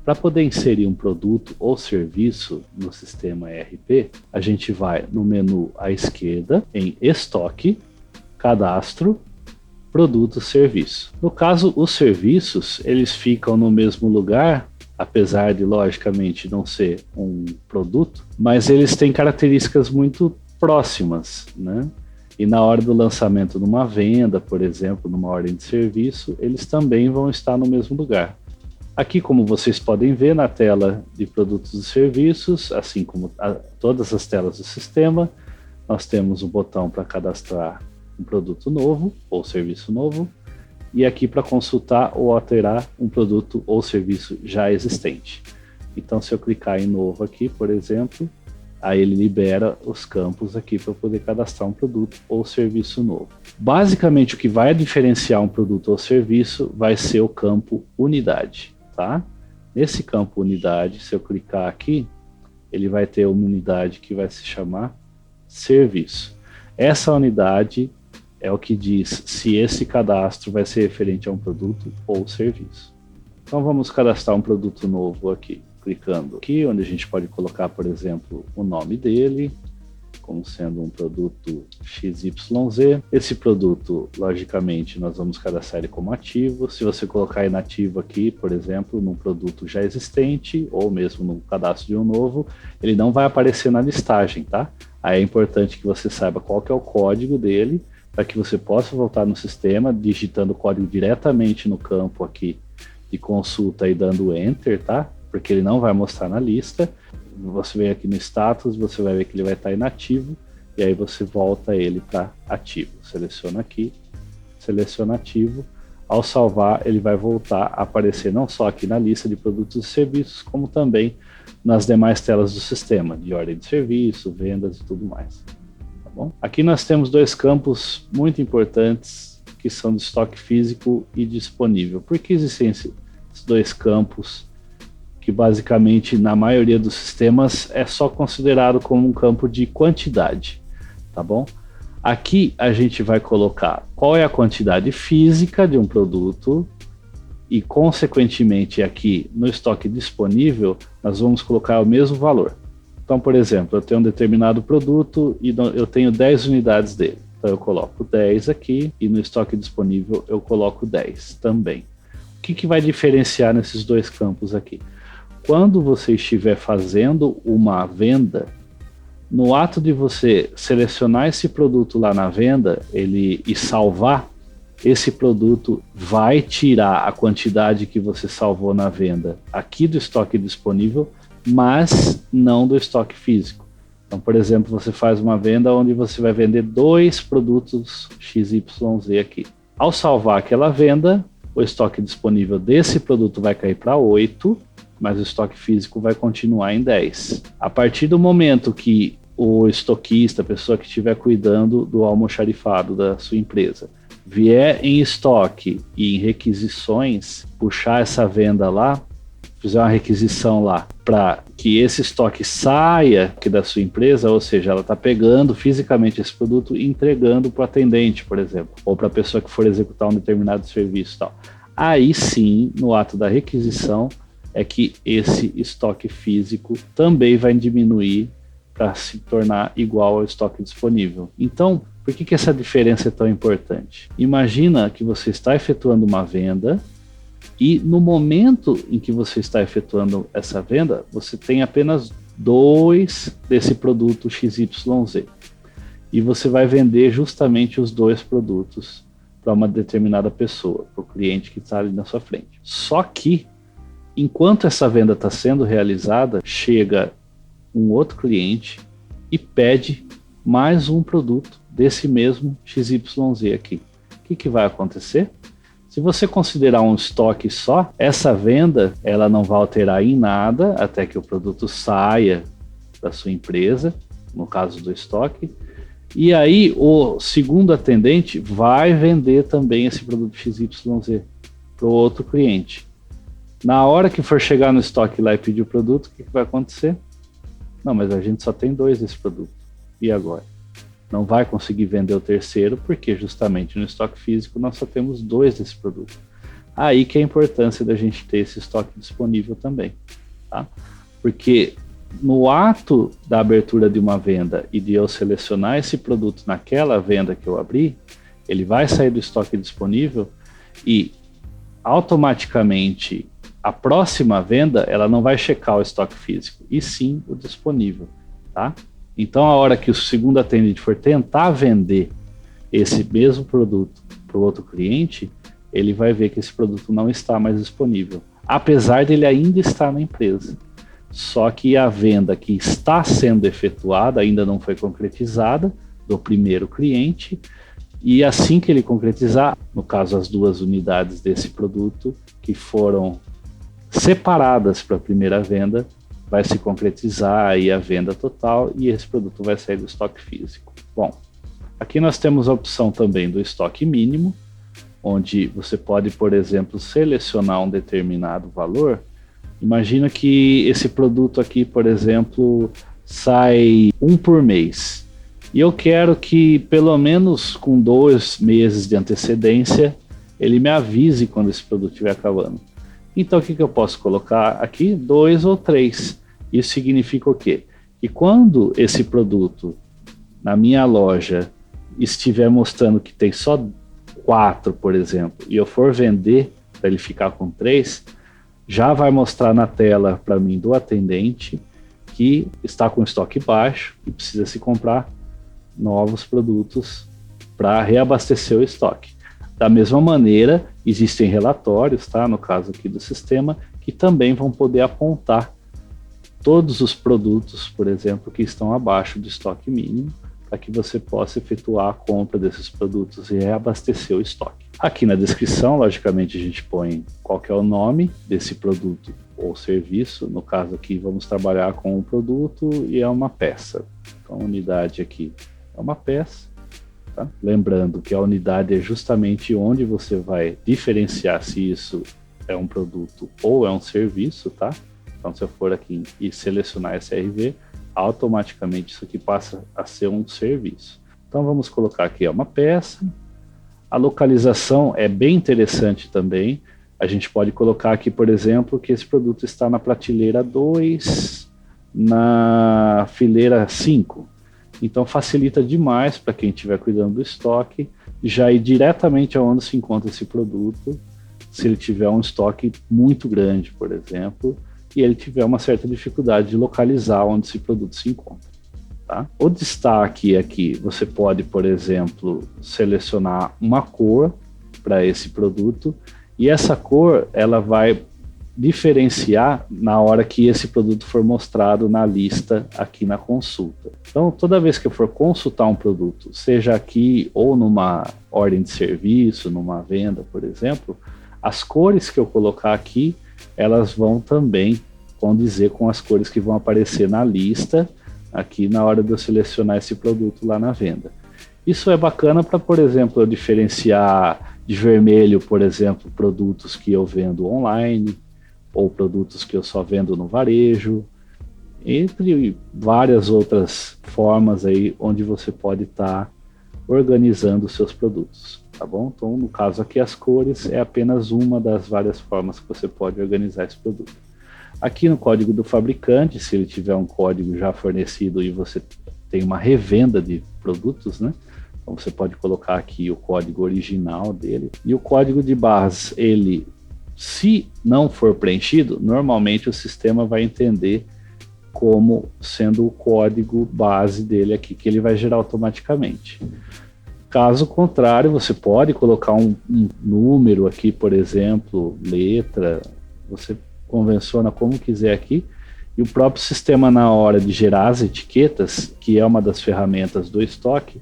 Para poder inserir um produto ou serviço no sistema ERP, a gente vai no menu à esquerda, em Estoque, Cadastro, Produto, Serviço. No caso, os serviços, eles ficam no mesmo lugar, apesar de, logicamente, não ser um produto, mas eles têm características muito próximas, né? E na hora do lançamento de uma venda, por exemplo, numa ordem de serviço, eles também vão estar no mesmo lugar. Aqui, como vocês podem ver na tela de produtos e serviços, assim como todas as telas do sistema, nós temos o botão para cadastrar um produto novo ou serviço novo, e aqui para consultar ou alterar um produto ou serviço já existente. Então, se eu clicar em novo aqui, por exemplo, aí ele libera os campos aqui para poder cadastrar um produto ou serviço novo. Basicamente, o que vai diferenciar um produto ou serviço vai ser o campo unidade, tá? Nesse campo unidade, se eu clicar aqui, ele vai ter uma unidade que vai se chamar serviço. Essa unidade é o que diz se esse cadastro vai ser referente a um produto ou serviço. Então vamos cadastrar um produto novo aqui, clicando aqui, onde a gente pode colocar, por exemplo, o nome dele, como sendo um produto XYZ. Esse produto, logicamente, nós vamos cadastrar ele como ativo. Se você colocar inativo aqui, por exemplo, num produto já existente, ou mesmo no cadastro de um novo, ele não vai aparecer na listagem, tá? Aí é importante que você saiba qual que é o código dele, para que você possa voltar no sistema, digitando o código diretamente no campo aqui de consulta e dando Enter, tá? Porque ele não vai mostrar na lista. Você vem aqui no status, você vai ver que ele vai estar inativo, e aí você volta ele para ativo. Seleciona aqui, seleciona ativo. Ao salvar, ele vai voltar a aparecer não só aqui na lista de produtos e serviços, como também nas demais telas do sistema, de ordem de serviço, vendas e tudo mais. Bom, aqui nós temos dois campos muito importantes que são de estoque físico e disponível. Por que existem esses dois campos que basicamente na maioria dos sistemas é só considerado como um campo de quantidade, tá bom? Aqui a gente vai colocar qual é a quantidade física de um produto e consequentemente aqui no estoque disponível nós vamos colocar o mesmo valor. Então, por exemplo, eu tenho um determinado produto e eu tenho 10 unidades dele. Então eu coloco 10 aqui e no estoque disponível eu coloco 10 também. O que vai diferenciar nesses dois campos aqui? Quando você estiver fazendo uma venda, no ato de você selecionar esse produto lá na venda e salvar, esse produto vai tirar a quantidade que você salvou na venda aqui do estoque disponível, mas não do estoque físico. Então, por exemplo, você faz uma venda onde você vai vender 2 produtos XYZ aqui. Ao salvar aquela venda, o estoque disponível desse produto vai cair para 8, mas o estoque físico vai continuar em 10. A partir do momento que o estoquista, a pessoa que estiver cuidando do almoxarifado da sua empresa, vier em estoque e em requisições, puxar essa venda lá, fizer uma requisição lá para que esse estoque saia aqui da sua empresa, ou seja, ela está pegando fisicamente esse produto e entregando para o atendente, por exemplo, ou para a pessoa que for executar um determinado serviço e tal. Aí sim, no ato da requisição, é que esse estoque físico também vai diminuir para se tornar igual ao estoque disponível. Então, por que essa diferença é tão importante? Imagina que você está efetuando uma venda e no momento em que você está efetuando essa venda, você tem apenas 2 desse produto XYZ. E você vai vender justamente os 2 produtos para uma determinada pessoa, para o cliente que está ali na sua frente. Só que, enquanto essa venda está sendo realizada, chega um outro cliente e pede mais um produto desse mesmo XYZ aqui. O que vai acontecer? Se você considerar um estoque só, essa venda ela não vai alterar em nada até que o produto saia da sua empresa, no caso do estoque, e aí o segundo atendente vai vender também esse produto XYZ para o outro cliente. Na hora que for chegar no estoque lá e pedir o produto, o que vai acontecer? Não, mas a gente só tem 2 desse produto. E agora? Não vai conseguir vender o terceiro, porque justamente no estoque físico nós só temos 2 desse produto. Aí que é a importância da gente ter esse estoque disponível também, tá? Porque no ato da abertura de uma venda e de eu selecionar esse produto naquela venda que eu abri, ele vai sair do estoque disponível e automaticamente a próxima venda ela não vai checar o estoque físico, e sim o disponível, tá? Então a hora que o segundo atendente for tentar vender esse mesmo produto para o outro cliente, ele vai ver que esse produto não está mais disponível, apesar dele ainda estar na empresa. Só que a venda que está sendo efetuada ainda não foi concretizada do primeiro cliente, e assim que ele concretizar, no caso as 2 unidades desse produto que foram separadas para a primeira venda, vai se concretizar aí a venda total e esse produto vai sair do estoque físico. Bom, aqui nós temos a opção também do estoque mínimo, onde você pode, por exemplo, selecionar um determinado valor. Imagina que esse produto aqui, por exemplo, sai 1 por mês. E eu quero que, pelo menos com 2 meses de antecedência, ele me avise quando esse produto estiver acabando. Então, o que eu posso colocar aqui? 2 ou 3. Isso significa o quê? Que quando esse produto, na minha loja, estiver mostrando que tem só 4, por exemplo, e eu for vender para ele ficar com 3, já vai mostrar na tela para mim do atendente que está com estoque baixo e precisa se comprar novos produtos para reabastecer o estoque. Da mesma maneira, existem relatórios, tá, no caso aqui do sistema, que também vão poder apontar todos os produtos, por exemplo, que estão abaixo do estoque mínimo, para que você possa efetuar a compra desses produtos e reabastecer o estoque. Aqui na descrição, logicamente, a gente põe qual que é o nome desse produto ou serviço. No caso aqui, vamos trabalhar com um produto e é uma peça. Então, a unidade aqui é uma peça. Tá? Lembrando que a unidade é justamente onde você vai diferenciar se isso é um produto ou é um serviço, tá? Então, se eu for aqui e selecionar SRV, automaticamente isso aqui passa a ser um serviço. Então, vamos colocar aqui uma peça. A localização é bem interessante também. A gente pode colocar aqui, por exemplo, que esse produto está na prateleira 2, na fileira 5. Então facilita demais para quem estiver cuidando do estoque já ir diretamente aonde se encontra esse produto, se ele tiver um estoque muito grande, por exemplo, e ele tiver uma certa dificuldade de localizar onde esse produto se encontra. Tá? O destaque aqui, você pode, por exemplo, selecionar uma cor para esse produto, e essa cor ela vai diferenciar na hora que esse produto for mostrado na lista aqui na consulta. Então, toda vez que eu for consultar um produto, seja aqui ou numa ordem de serviço, numa venda, por exemplo, as cores que eu colocar aqui, elas vão também condizer com as cores que vão aparecer na lista aqui na hora de eu selecionar esse produto lá na venda. Isso é bacana para, por exemplo, eu diferenciar de vermelho, por exemplo, produtos que eu vendo online, ou produtos que eu só vendo no varejo, entre várias outras formas aí onde você pode estar organizando os seus produtos, tá bom? Então, no caso aqui, as cores é apenas uma das várias formas que você pode organizar esse produto. Aqui no código do fabricante, se ele tiver um código já fornecido e você tem uma revenda de produtos, né? Então você pode colocar aqui o código original dele. E o código de barras, ele, se não for preenchido, normalmente o sistema vai entender como sendo o código base dele aqui, que ele vai gerar automaticamente. Caso contrário, você pode colocar um número aqui, por exemplo, letra, você convenciona como quiser aqui, e o próprio sistema, na hora de gerar as etiquetas, que é uma das ferramentas do estoque,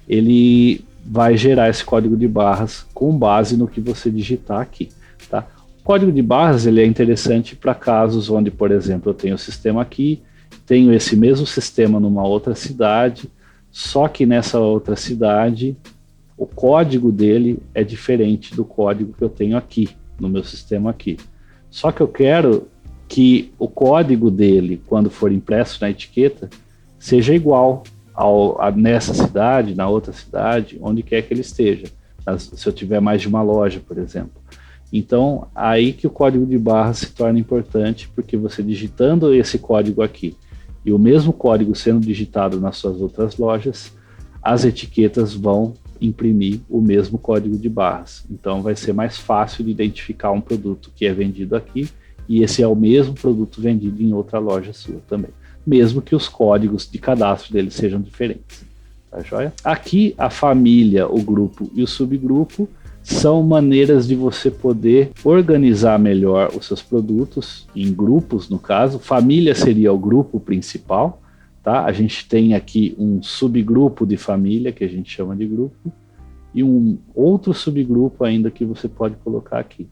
ele vai gerar esse código de barras com base no que você digitar aqui, tá? O código de barras ele é interessante para casos onde, por exemplo, eu tenho o sistema aqui, tenho esse mesmo sistema numa outra cidade, só que nessa outra cidade o código dele é diferente do código que eu tenho aqui, no meu sistema aqui. Só que eu quero que o código dele, quando for impresso na etiqueta, seja igual nessa cidade, na outra cidade, onde quer que ele esteja. Se eu tiver mais de uma loja, por exemplo. Então, aí que o código de barras se torna importante, porque você digitando esse código aqui e o mesmo código sendo digitado nas suas outras lojas, as etiquetas vão imprimir o mesmo código de barras. Então, vai ser mais fácil de identificar um produto que é vendido aqui e esse é o mesmo produto vendido em outra loja sua também, mesmo que os códigos de cadastro dele sejam diferentes. Tá joia? Aqui, a família, o grupo e o subgrupo são maneiras de você poder organizar melhor os seus produtos, em grupos, no caso. Família seria o grupo principal, tá? A gente tem aqui um subgrupo de família, que a gente chama de grupo, e um outro subgrupo ainda que você pode colocar aqui.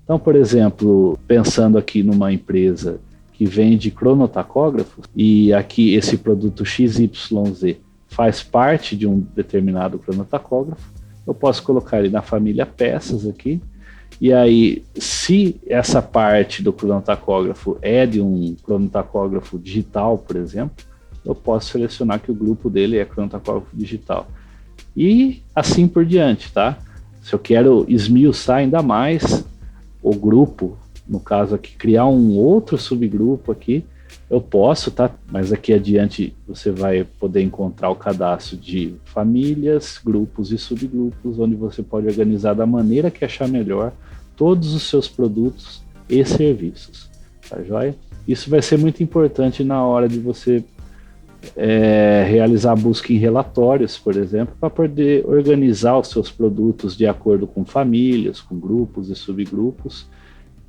Então, por exemplo, pensando aqui numa empresa que vende cronotacógrafos, e aqui esse produto XYZ faz parte de um determinado cronotacógrafo, eu posso colocar ele na família peças aqui, e aí, se essa parte do cronotacógrafo é de um cronotacógrafo digital, por exemplo, eu posso selecionar que o grupo dele é cronotacógrafo digital. E assim por diante, tá? Se eu quero esmiuçar ainda mais o grupo, no caso aqui, criar um outro subgrupo aqui, eu posso, tá? Mas aqui adiante você vai poder encontrar o cadastro de famílias, grupos e subgrupos, onde você pode organizar da maneira que achar melhor todos os seus produtos e serviços, tá joia? Isso vai ser muito importante na hora de você realizar a busca em relatórios, por exemplo, para poder organizar os seus produtos de acordo com famílias, com grupos e subgrupos.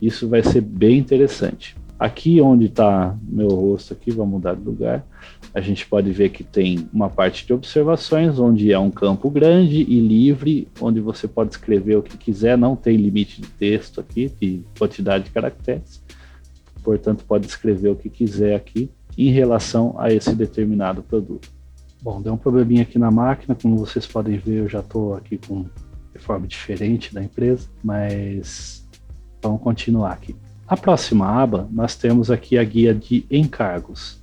Isso vai ser bem interessante. Aqui onde está meu rosto aqui, vou mudar de lugar, a gente pode ver que tem uma parte de observações, onde é um campo grande e livre, onde você pode escrever o que quiser, não tem limite de texto aqui, de quantidade de caracteres, portanto pode escrever o que quiser aqui em relação a esse determinado produto. Bom, deu um probleminha aqui na máquina, como vocês podem ver, eu já estou aqui com de forma diferente da empresa, mas vamos continuar aqui. A próxima aba, nós temos aqui a guia de encargos.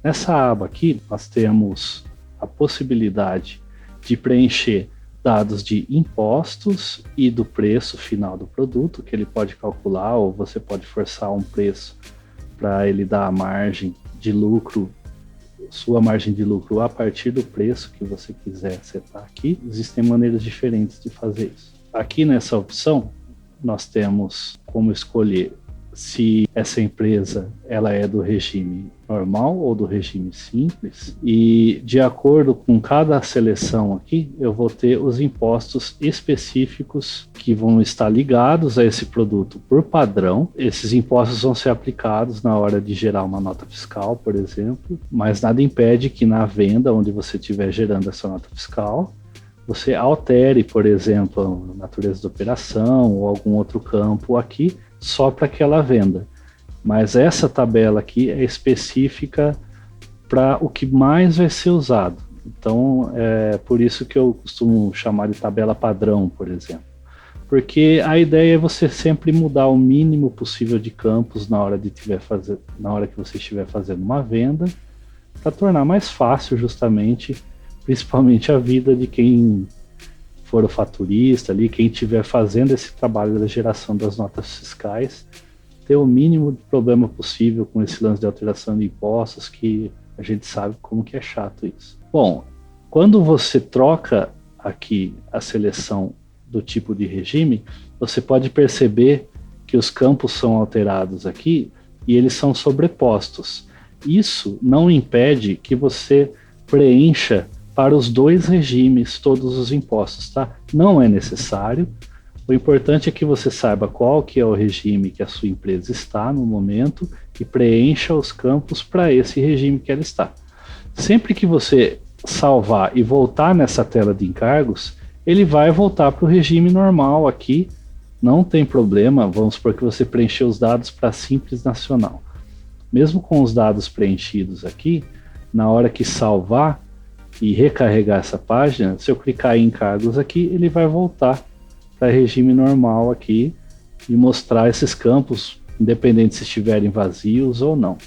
Nessa aba aqui, nós temos a possibilidade de preencher dados de impostos e do preço final do produto, que ele pode calcular, ou você pode forçar um preço para ele dar a margem de lucro, sua margem de lucro a partir do preço que você quiser setar aqui. Existem maneiras diferentes de fazer isso. Aqui nessa opção, nós temos como escolher se essa empresa ela é do regime normal ou do regime simples, e de acordo com cada seleção aqui, eu vou ter os impostos específicos que vão estar ligados a esse produto por padrão. Esses impostos vão ser aplicados na hora de gerar uma nota fiscal, por exemplo, mas nada impede que na venda, onde você estiver gerando essa nota fiscal, você altere, por exemplo, a natureza da operação ou algum outro campo aqui, só para aquela venda. Mas essa tabela aqui é específica para o que mais vai ser usado. Então, é por isso que eu costumo chamar de tabela padrão, por exemplo. Porque a ideia é você sempre mudar o mínimo possível de campos na hora que você estiver fazendo uma venda, para tornar mais fácil, justamente, principalmente a vida de quem for o faturista ali, quem estiver fazendo esse trabalho da geração das notas fiscais, ter o mínimo de problema possível com esse lance de alteração de impostos, que a gente sabe como que é chato isso. Bom, quando você troca aqui a seleção do tipo de regime, você pode perceber que os campos são alterados aqui e eles são sobrepostos. Isso não impede que você preencha para os dois regimes todos os impostos, tá? Não é necessário. O importante é que você saiba qual que é o regime que a sua empresa está no momento e preencha os campos para esse regime que ela está. Sempre que você salvar e voltar nessa tela de encargos, ele vai voltar para o regime normal aqui, não tem problema. Vamos supor que você preencheu os dados para Simples Nacional. Mesmo com os dados preenchidos aqui, na hora que salvar e recarregar essa página, se eu clicar em encargos aqui, ele vai voltar para regime normal aqui e mostrar esses campos, independente se estiverem vazios ou não,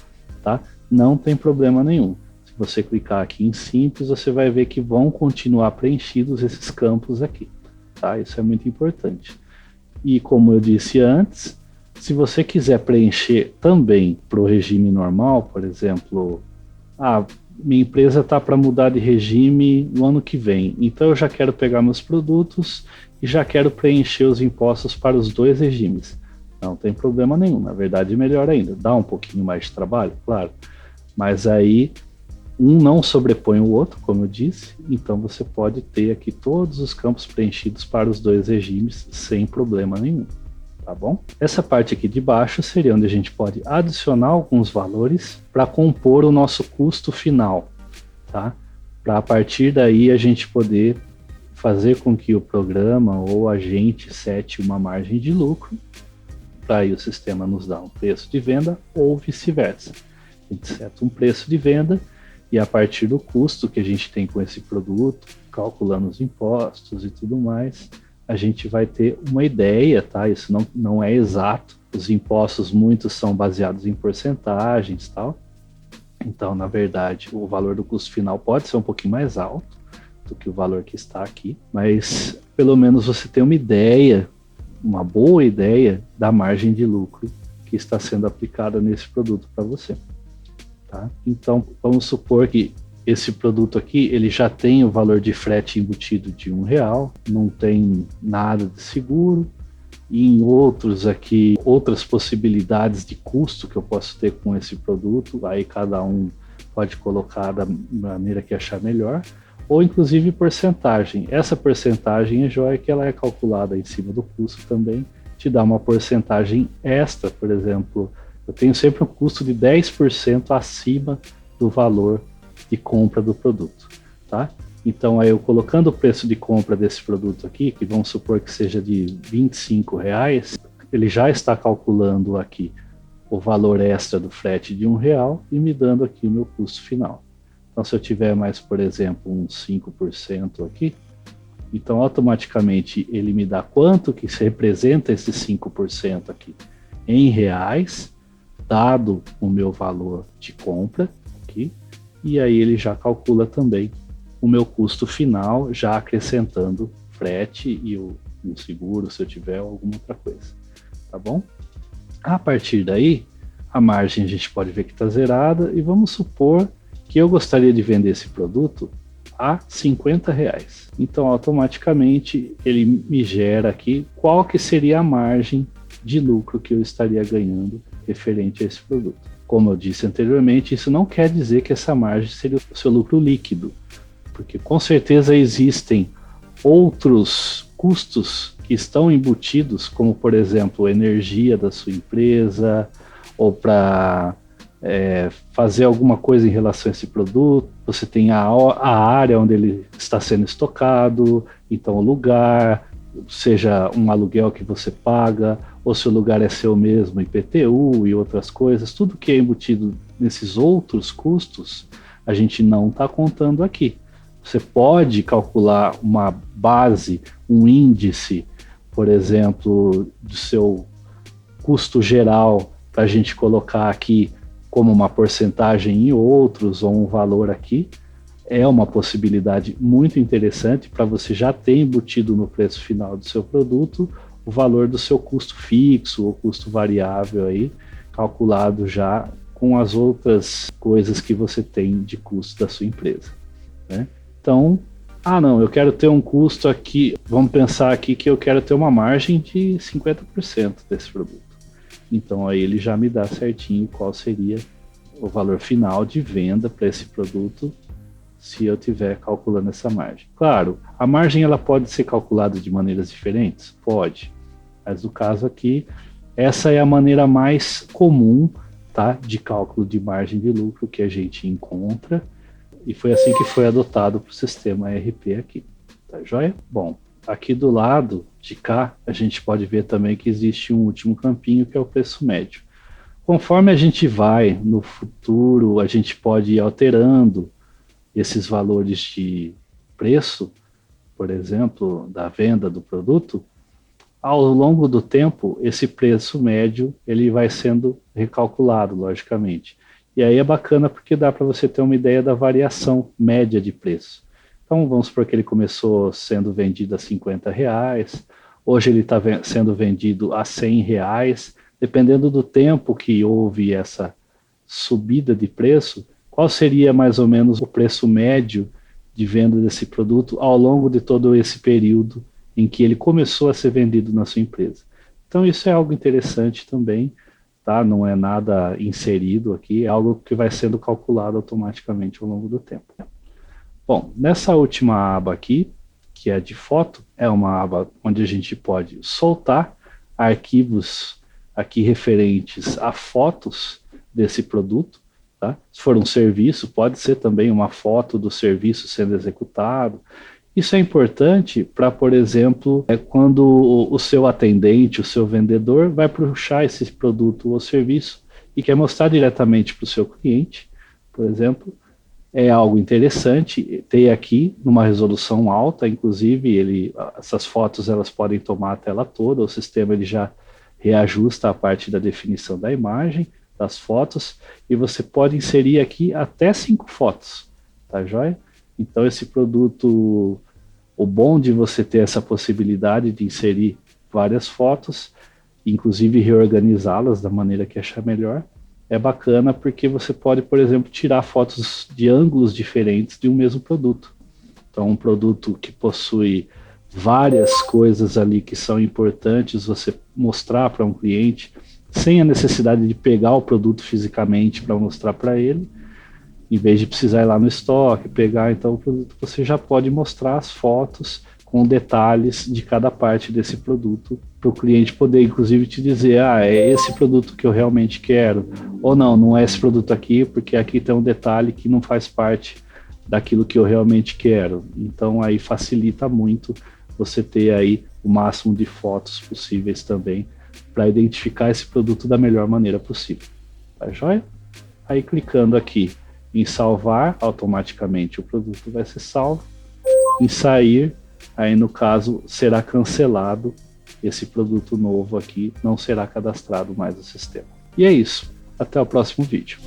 tá? Não tem problema nenhum. Se você clicar aqui em simples, você vai ver que vão continuar preenchidos esses campos aqui, tá? Isso é muito importante. E como eu disse antes, se você quiser preencher também para o regime normal, por exemplo, minha empresa está para mudar de regime no ano que vem, então eu já quero pegar meus produtos e já quero preencher os impostos para os dois regimes. Não tem problema nenhum, na verdade melhor ainda, dá um pouquinho mais de trabalho, claro, mas aí um não sobrepõe o outro, como eu disse, então você pode ter aqui todos os campos preenchidos para os dois regimes sem problema nenhum, tá bom? Essa parte aqui de baixo seria onde a gente pode adicionar alguns valores para compor o nosso custo final, tá? Para a partir daí a gente poder fazer com que o programa ou a gente sete uma margem de lucro, para aí o sistema nos dá um preço de venda ou vice-versa. A gente seta um preço de venda e a partir do custo que a gente tem com esse produto, calculando os impostos e tudo mais, a gente vai ter uma ideia, tá? Isso não é exato. Os impostos, muitos são baseados em porcentagens, tal. Então, na verdade, o valor do custo final pode ser um pouquinho mais alto do que o valor que está aqui, mas pelo menos você tem uma ideia, uma boa ideia da margem de lucro que está sendo aplicada nesse produto para você. Tá? Então, vamos supor que esse produto aqui, ele já tem o valor de frete embutido de R$1, não tem nada de seguro, e em outros aqui, outras possibilidades de custo que eu posso ter com esse produto, aí cada um pode colocar da maneira que achar melhor, ou inclusive porcentagem. Essa porcentagem é jóia que ela é calculada em cima do custo também, te dá uma porcentagem extra, por exemplo, eu tenho sempre um custo de 10% acima do valor de compra do produto, tá? Então, aí eu colocando o preço de compra desse produto aqui, que vamos supor que seja de R$25, ele já está calculando aqui o valor extra do frete de R$1 e me dando aqui o meu custo final. Então, se eu tiver mais, por exemplo, uns 5% aqui, então automaticamente ele me dá quanto que representa esses 5% aqui em reais, dado o meu valor de compra aqui, e aí ele já calcula também o meu custo final, já acrescentando frete e o seguro, se eu tiver alguma outra coisa, tá bom? A partir daí, a margem a gente pode ver que está zerada, e vamos supor que eu gostaria de vender esse produto a R$50. Então, automaticamente, ele me gera aqui qual que seria a margem de lucro que eu estaria ganhando referente a esse produto. Como eu disse anteriormente, isso não quer dizer que essa margem seria o seu lucro líquido, porque com certeza existem outros custos que estão embutidos, como por exemplo, a energia da sua empresa, ou para fazer alguma coisa em relação a esse produto. Você tem a área onde ele está sendo estocado, então o lugar, seja um aluguel que você paga, ou se o lugar é seu mesmo, IPTU e outras coisas, tudo que é embutido nesses outros custos, a gente não está contando aqui. Você pode calcular uma base, um índice, por exemplo, do seu custo geral, para a gente colocar aqui como uma porcentagem em outros, ou um valor aqui, é uma possibilidade muito interessante para você já ter embutido no preço final do seu produto o valor do seu custo fixo ou custo variável aí, calculado já com as outras coisas que você tem de custo da sua empresa, né? Então, não, eu quero ter um custo aqui, vamos pensar aqui que eu quero ter uma margem de 50% desse produto. Então aí ele já me dá certinho qual seria o valor final de venda para esse produto se eu estiver calculando essa margem. Claro, a margem ela pode ser calculada de maneiras diferentes? Pode. Mas no caso aqui, essa é a maneira mais comum, tá, de cálculo de margem de lucro que a gente encontra, e foi assim que foi adotado para o sistema ERP aqui. Tá joia? Bom, aqui do lado de cá, a gente pode ver também que existe um último campinho, que é o preço médio. Conforme a gente vai no futuro, a gente pode ir alterando esses valores de preço, por exemplo, da venda do produto. Ao longo do tempo, esse preço médio ele vai sendo recalculado, logicamente. E aí é bacana porque dá para você ter uma ideia da variação média de preço. Então, vamos supor que ele começou sendo vendido a R$50, Hoje ele está sendo vendido a R$ 100. Dependendo do tempo que houve essa subida de preço, qual seria mais ou menos o preço médio de venda desse produto ao longo de todo esse período em que ele começou a ser vendido na sua empresa. Então isso é algo interessante também, tá? Não é nada inserido aqui, é algo que vai sendo calculado automaticamente ao longo do tempo. Bom, nessa última aba aqui, que é de foto, é uma aba onde a gente pode soltar arquivos aqui referentes a fotos desse produto. Tá? Se for um serviço, pode ser também uma foto do serviço sendo executado. Isso é importante para, por exemplo, quando o seu atendente, o seu vendedor, vai puxar esse produto ou serviço e quer mostrar diretamente para o seu cliente, por exemplo, é algo interessante ter aqui numa resolução alta, inclusive essas fotos elas podem tomar a tela toda, o sistema ele já reajusta a parte da definição da imagem, das fotos, e você pode inserir aqui até 5 fotos, tá joia? Então esse produto, o bom de você ter essa possibilidade de inserir várias fotos, inclusive reorganizá-las da maneira que achar melhor, é bacana porque você pode, por exemplo, tirar fotos de ângulos diferentes de um mesmo produto. Então um produto que possui várias coisas ali que são importantes você mostrar para um cliente, sem a necessidade de pegar o produto fisicamente para mostrar para ele, em vez de precisar ir lá no estoque, pegar então o produto, você já pode mostrar as fotos com detalhes de cada parte desse produto, para o cliente poder inclusive te dizer, é esse produto que eu realmente quero, ou não é esse produto aqui, porque aqui tem um detalhe que não faz parte daquilo que eu realmente quero. Então aí facilita muito você ter aí o máximo de fotos possíveis também, para identificar esse produto da melhor maneira possível. Tá joia? Aí clicando aqui em salvar, automaticamente o produto vai ser salvo. Em sair, aí no caso será cancelado, esse produto novo aqui não será cadastrado mais no sistema. E é isso. Até o próximo vídeo.